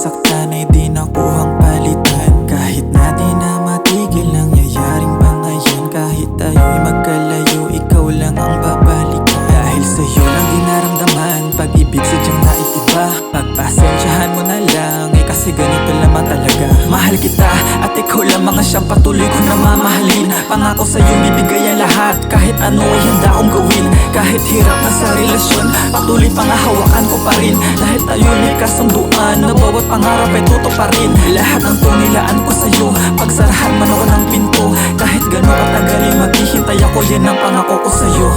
nasaktan ay di nakuhang palitan. Kahit na di na matigil nangyayaring bangayan. Kahit tayo'y magkalayo, ikaw lang ang babalikan. Dahil sa'yo lang di naramdaman pag-ibig sadyang naiiba. Pagpasensyahan mo na lang, kasi ganito naman talaga. Mahal kita at ikaw lamang ang siyang patuloy ko na mamahalin. Pangako sa'yo bibigay ang lahat, kahit ano ay handa kong gawin. Kahit hirap na sa relasyon, patuloy pangahawakan ko pa rin. Dahil tayo may kasunduan na bawat pangarap ay tutuparin. Lahat ng tunilaan ko sa'yo, pagsarahan man ako ng pinto. Kahit gano'n katagal ay maghihintay ako, yan ang pangako ko sa'yo.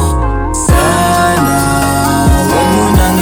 Sana huwag mo nang